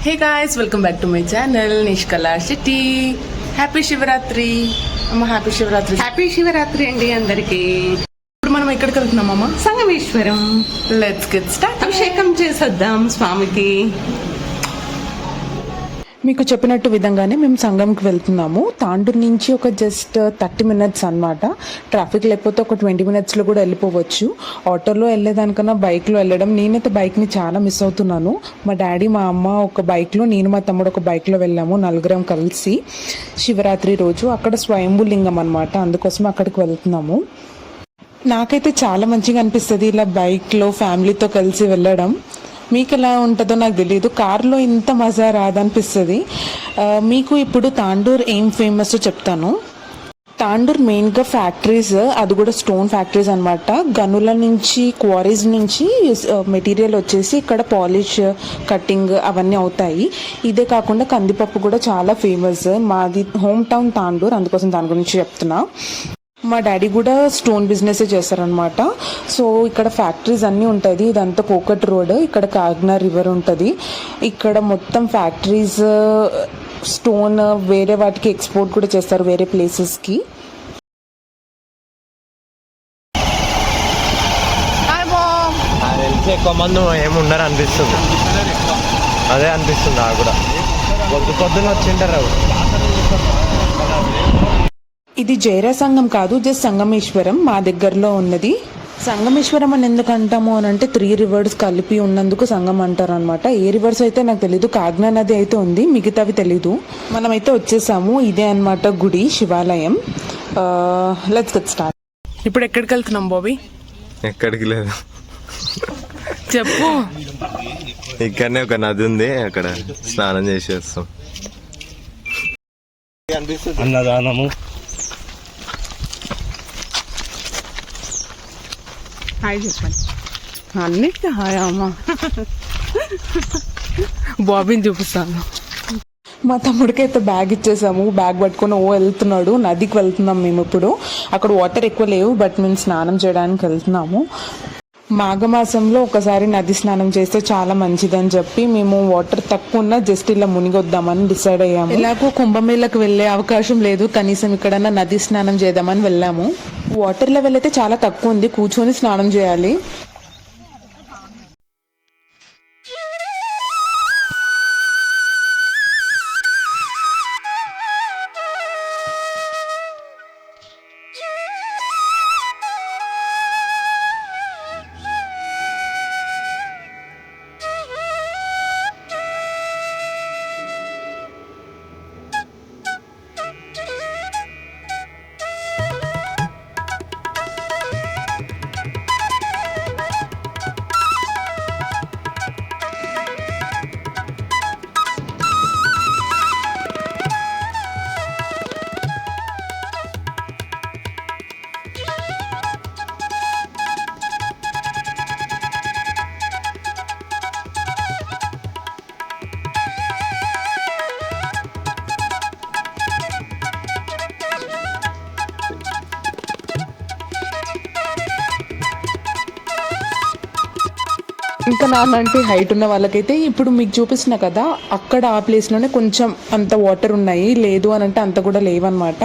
Hey guys, welcome back to my channel Nishkala Shetty. Happy Shivratri అమ్మ. Happy Shivaratri. Happy Shivaratri అండి అందరికి. ఇప్పుడు మనం ఎక్కడికి వెళ్తున్నాం అమ్మ? సంగమేశ్వరం. Let's get start. అభిషేకం చేసేద్దాం స్వామికి. మీకు చెప్పినట్టు విధంగానే మేము సంగంకి వెళ్తున్నాము. తాండూరు నుంచి ఒక జస్ట్ 30 minutes అనమాట. ట్రాఫిక్ లేకపోతే ఒక 20 minutesలో కూడా వెళ్ళిపోవచ్చు. ఆటోలో వెళ్ళేదానికన్నా బైక్లో వెళ్ళడం, నేనైతే బైక్ని చాలా మిస్ అవుతున్నాను. మా డాడీ మా అమ్మ ఒక బైక్లో, నేను మా తమ్ముడు ఒక బైక్లో వెళ్ళాము, నలుగురం కలిసి. శివరాత్రి రోజు అక్కడ స్వయంభూ లింగం అనమాట, అందుకోసం అక్కడికి వెళ్తున్నాము. నాకైతే చాలా మంచిగా అనిపిస్తుంది ఇలా బైక్లో ఫ్యామిలీతో కలిసి వెళ్ళడం. మీకు ఎలా ఉంటుందో నాకు తెలియదు, కార్లో ఇంత మజా రాదనిపిస్తుంది. మీకు ఇప్పుడు తాండూర్ ఏం ఫేమస్ చెప్తాను. తాండూర్ మెయిన్గా ఫ్యాక్టరీస్, అది కూడా స్టోన్ ఫ్యాక్టరీస్ అనమాట. గనుల నుంచి, క్వారీస్ నుంచి మెటీరియల్ వచ్చేసి ఇక్కడ పాలిష్, కటింగ్ అవన్నీ అవుతాయి. ఇదే కాకుండా కందిపప్పు కూడా చాలా ఫేమస్. మాది హోమ్ టౌన్ తాండూర్, అందుకోసం దాని గురించి చెప్తున్నా. మా డాడీ కూడా స్టోన్ బిజినెస్ చేస్తారనమాట. సో ఇక్కడ ఫ్యాక్టరీస్ అన్నీ ఉంటుంది. ఇదంతా కోకట్ రోడ్, ఇక్కడ కాగ్నా రివర్ ఉంటుంది. ఇక్కడ మొత్తం ఫ్యాక్టరీస్, స్టోన్ వేరే వాటికి ఎక్స్పోర్ట్ కూడా చేస్తారు, వేరే ప్లేసెస్కి. ఎక్కువ మంది ఏముండరు అనిపిస్తుంది, అదే అనిపిస్తుంది నాకు కూడా. పొద్దున వచ్చింటారు. ఇది జైరా సంఘం కాదు, జస్ట్ సంగమేశ్వరం మా దగ్గరలో ఉన్నది. సంగమేశ్వరం అని ఎందుకు అంటాము అని అంటే 3 rivers కలిపి ఉన్నందుకు సంగం అంటారు అనమాట. ఏ రివర్స్ అయితే నాకు తెలీదు, కాగ్నా నది అయితే ఉంది, మిగతావి తెలీదు. మనమైతే వచ్చేసాము. ఇదే అనమాట గుడి, శివాలయం. Let's get start. ఇప్పుడు ఎక్కడికి వెళ్తున్నాం బాబీ? ఎక్కడికి లేదు, చెప్పు. ఇక్కడనే ఒక నది ఉంది, అక్కడ స్నానం చేసి వస్తాం. అన్నదానము. హాయ్ చెప్పండి. అన్నిటికీ హాయ్ అమ్మ. బాబీని చూపిస్తాను. మా తమ్ముడికి అయితే బ్యాగ్ ఇచ్చేసాము, బ్యాగ్ పట్టుకొని వెళ్తున్నాడు. నదికి వెళ్తున్నాం మేము ఇప్పుడు. అక్కడ వాటర్ ఎక్కువ లేవు, బట్ మేము స్నానం చేయడానికి వెళ్తున్నాము. మాఘమాసంలో ఒకసారి నది స్నానం చేస్తే చాలా మంచిదని చెప్పి మేము వాటర్ తక్కువ ఉన్నా జస్ట్ ఇలా మునిగొద్దామని డిసైడ్ అయ్యాము. ఇలాగో కుంభమేళకు వెళ్ళే అవకాశం లేదు, కనీసం ఇక్కడన్నా నది స్నానం చేద్దామని వెళ్ళాము. వాటర్ లెవెల్ అయితే చాలా తక్కువ ఉంది, కూర్చొని స్నానం చేయాలి. ఇంకా నాన్నంటే హైట్ ఉన్న వాళ్ళకైతే ఇప్పుడు మీకు చూపిస్తున్నా కదా, అక్కడ ఆ ప్లేస్లోనే కొంచెం అంత వాటర్ ఉన్నాయి. లేదు అని అంటే అంత కూడా లేవన్నమాట.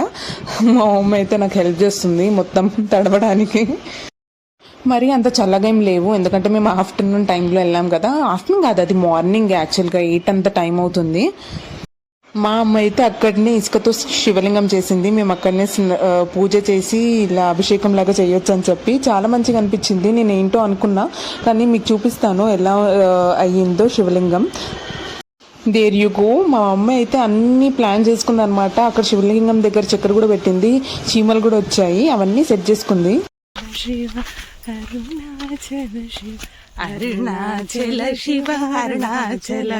మా అమ్మ అయితే నాకు హెల్ప్ చేస్తుంది మొత్తం తడవడానికి. మరి అంత చల్లగా ఏం లేవు, ఎందుకంటే మేము ఆఫ్టర్నూన్ టైంలో వెళ్ళాం కదా. ఆఫ్టర్నూన్ కాదు, అది మార్నింగ్, యాక్చువల్గా 8 అంత టైం అవుతుంది. మా అమ్మ అయితే అక్కడనే ఇసుకతో శివలింగం చేసింది. మేము అక్కడనే పూజ చేసి ఇలా అభిషేకం లాగా చేయొచ్చు అని చెప్పి చాలా మంచిగా అనిపించింది. నేను ఏంటో అనుకున్నా, కానీ మీకు చూపిస్తాను ఎలా అయ్యిందో శివలింగం. There you go. మా అమ్మ అయితే అన్ని ప్లాన్ చేసుకుంది అనమాట. అక్కడ శివలింగం దగ్గర చక్కెర కూడా పెట్టింది, చీమలు కూడా వచ్చాయి, అవన్నీ సెట్ చేసుకుంది. అరుణాచల శివ, అరుణాచల శివ, అరుణాచల,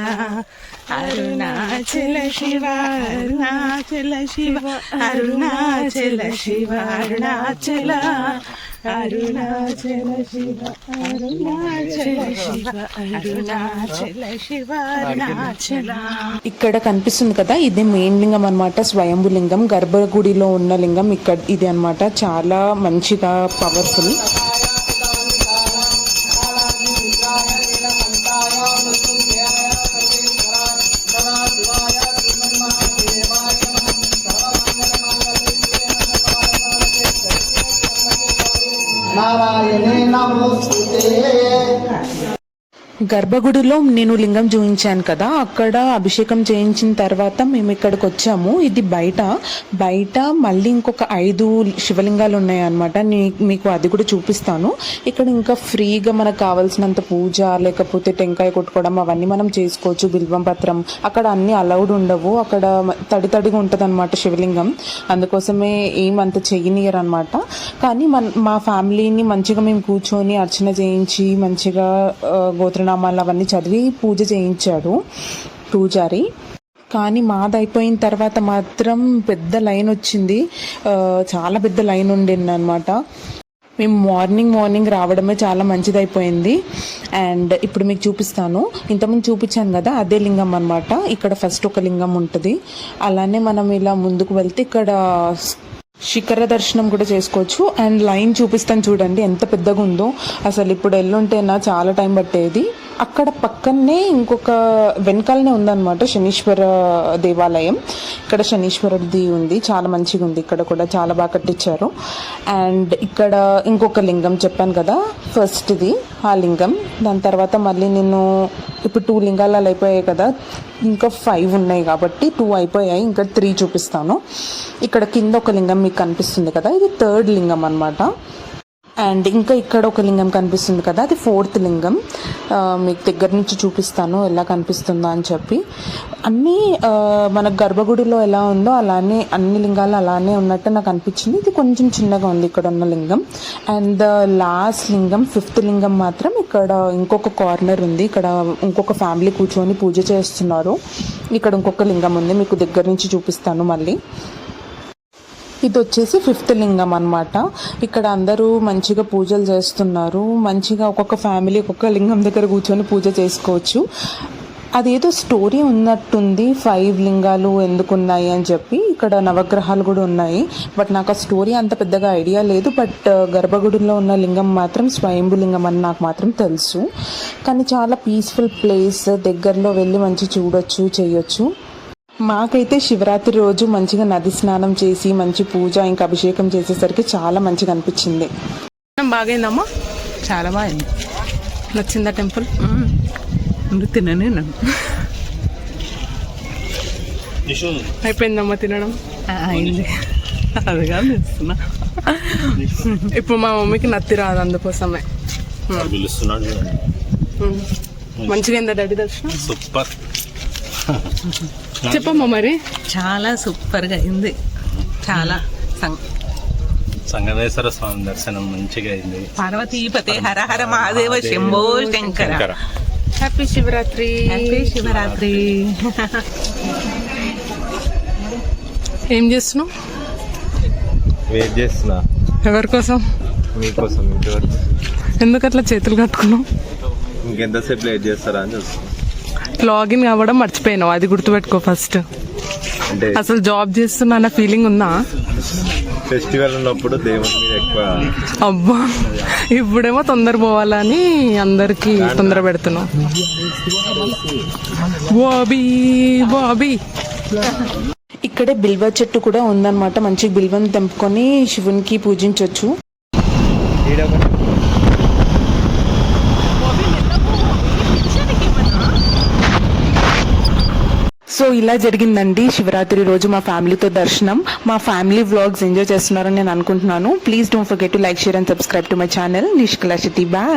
అరుణాచల శివ, అరుణాచల శివ, అరుణాచల శివ, అరుణాచల, అరుణాచల శివ, అరుణాచల శివ, అరుణాచల శివ, అరుణాచల. ఇక్కడ కనిపిస్తుంది కదా, ఇది మెయిన్ లింగం అనమాట, స్వయంభూ లింగం. గర్భగుడిలో ఉన్న లింగం ఇక్కడ ఇది అనమాట. చాలా మంచిగా పవర్ఫుల్. గర్భగుడిలో నేను లింగం చూపించాను కదా, అక్కడ అభిషేకం చేయించిన తర్వాత మేము ఇక్కడికి వచ్చాము. ఇది బయట మళ్ళీ ఇంకొక 5 శివలింగాలు ఉన్నాయి అన్నమాట. మీకు అది కూడా చూపిస్తాను. ఇక్కడ ఇంకా ఫ్రీగా మనకు కావాల్సినంత పూజ లేకపోతే టెంకాయ కొట్టుకోవడం అవన్నీ మనం చేసుకోవచ్చు. బిల్వం పత్రం అక్కడ అన్ని అలౌడ్ ఉండవు, అక్కడ తడిగా ఉంటుంది అనమాట శివలింగం. అందుకోసమే ఏమంత చెయ్యనియరు అనమాట. కానీ మా ఫ్యామిలీని మంచిగా మేము కూర్చొని అర్చన చేయించి మంచిగా గోత్రనామాలు అవన్నీ చదివి పూజ చేయించాడు పూజారి. కానీ మాది అయిపోయిన తర్వాత మాత్రం పెద్ద లైన్ వచ్చింది, చాలా పెద్ద లైన్ ఉండింది అనమాట. మేము మార్నింగ్ రావడమే చాలా మంచిదైపోయింది. అండ్ ఇప్పుడు మీకు చూపిస్తాను. ఇంతకుముందు చూపించాను కదా, అదే లింగం అనమాట. ఇక్కడ ఫస్ట్ ఒక లింగం ఉంటుంది. అలానే మనం ఇలా ముందుకు వెళ్తే ఇక్కడ శిఖర దర్శనం కూడా చేసుకోవచ్చు. అండ్ లైన్ చూపిస్తాను చూడండి ఎంత పెద్దగా ఉందో. అసలు ఇప్పుడు ఎల్లుంటేనా చాలా టైం పట్టేది. అక్కడ పక్కనే ఇంకొక వెనకాలనే ఉందన్నమాట శనీశ్వర దేవాలయం. ఇక్కడ శనీశ్వరుడిది ఉంది, చాలా మంచిగా ఉంది. ఇక్కడ కూడా చాలా బాగా కట్టించారు. అండ్ ఇక్కడ ఇంకొక లింగం చెప్పాను కదా, ఫస్ట్ది ఆ లింగం. దాని తర్వాత మళ్ళీ నేను ఇప్పుడు 2 లింగాలు అయిపోయాయి కదా, ఇంకా 5 ఉన్నాయి కాబట్టి 2 అయిపోయాయి, ఇంకా 3 చూపిస్తాను. ఇక్కడ కింద ఒక లింగం మీకు కనిపిస్తుంది కదా, ఇది 3rd లింగం అన్నమాట. అండ్ ఇంకా ఇక్కడ ఒక లింగం కనిపిస్తుంది కదా, అది 4th లింగం. మీకు దగ్గర నుంచి చూపిస్తాను ఎలా కనిపిస్తుందో అని చెప్పి. అన్నీ మన గర్భగుడిలో ఎలా ఉందో అలానే అన్ని లింగాలు అలానే ఉన్నట్టు నాకు అనిపించింది. ఇది కొంచెం చిన్నగా ఉంది ఇక్కడ ఉన్న లింగం. అండ్ లాస్ట్ లింగం 5th లింగం మాత్రం ఇక్కడ ఇంకొక కార్నర్ ఉంది. ఇక్కడ ఇంకొక ఫ్యామిలీ కూర్చొని పూజ చేస్తున్నారు. ఇక్కడ ఇంకొక లింగం ఉంది, మీకు దగ్గర నుంచి చూపిస్తాను మళ్ళీ. ఇది వచ్చేసి 5th లింగం అన్నమాట. ఇక్కడ అందరూ మంచిగా పూజలు చేస్తున్నారు. మంచిగా ఒక్కొక్క ఫ్యామిలీ ఒక్కొక్క లింగం దగ్గర కూర్చొని పూజ చేసుకోవచ్చు. అదేదో స్టోరీ ఉన్నట్టుంది, 5 లింగాలు ఎందుకున్నాయి అని చెప్పి. ఇక్కడ నవగ్రహాలు కూడా ఉన్నాయి, బట్ నాకు ఆ స్టోరీ అంత పెద్దగా ఐడియా లేదు. బట్ గర్భగుడిలో ఉన్న లింగం మాత్రం స్వయంభు లింగం అని నాకు మాత్రం తెలుసు. కానీ చాలా పీస్ఫుల్ ప్లేస్, దగ్గరలో వెళ్ళి మంచి చూడొచ్చు చేయొచ్చు. మాకైతే శివరాత్రి రోజు మంచిగా నది స్నానం చేసి మంచి పూజ ఇంకా అభిషేకం చేసేసరికి చాలా మంచిగా అనిపించింది. బాగైందమ్మా, చాలా బాగుంది. నచ్చిందా టెంపుల్? తిననే అయిపోయిందమ్మా తినడం. అయింది, అదిగా తెస్తున్నా. ఇప్పుడు మా మమ్మీకి నత్తి రాదు, అందుకోసమే. మంచిగా అయిందా డాడీ దర్శనం? సూపర్. చెప్పమ్మా మరి. చాలా సూపర్గా అయింది. చాలా సంగమేశ్వర స్వామి దర్శనం మంచిగా అయింది. పార్వతీపతే హర హర మహాదేవ శంభో శంకర. హ్యాపీ శివరాత్రి. హ్యాపీ శివరాత్రి. ఏం చేస్తున్నావు? వెయిట్ చేస్తున్నా. ఎవరి కోసం? మీకోసం. ఎందుకు అట్లా చేతులు కట్టుకున్నావు? ఇంకెంతసేపు వెయిట్ చేస్తారా అని చూస్తున్నా. లాగిన్ కావడం మర్చిపోయినావు, అది గుర్తుపెట్టుకో ఫస్ట్. అంటే అసలు జాబ్ చేస్తున్నా అన్న ఫీలింగ్ ఉందా? ఫెస్టివల్ ఉన్నప్పుడు దేవుని మీద ఎక్కువ. అబ్బా, ఇప్పుడేమో తొందర పోవాలని అందరికి తొందర పెడుతున్నావు. బాబీ ఇక్కడే బిల్వ చెట్టు కూడా ఉందన్నమాట. మంచి బిల్వం తెంపుకొని శివునికి పూజించవచ్చు. సో ఇలా జరిగిందండి శివరాత్రి రోజు మా ఫ్యామిలీతో దర్శనం. మా ఫ్యామిలీ వ్లాగ్స్ ఎంజాయ్ చేస్తున్నారని నేను అనుకుంటున్నాను. Please don't forget to like, share and subscribe to my channel Nishkala Shetty. Bye.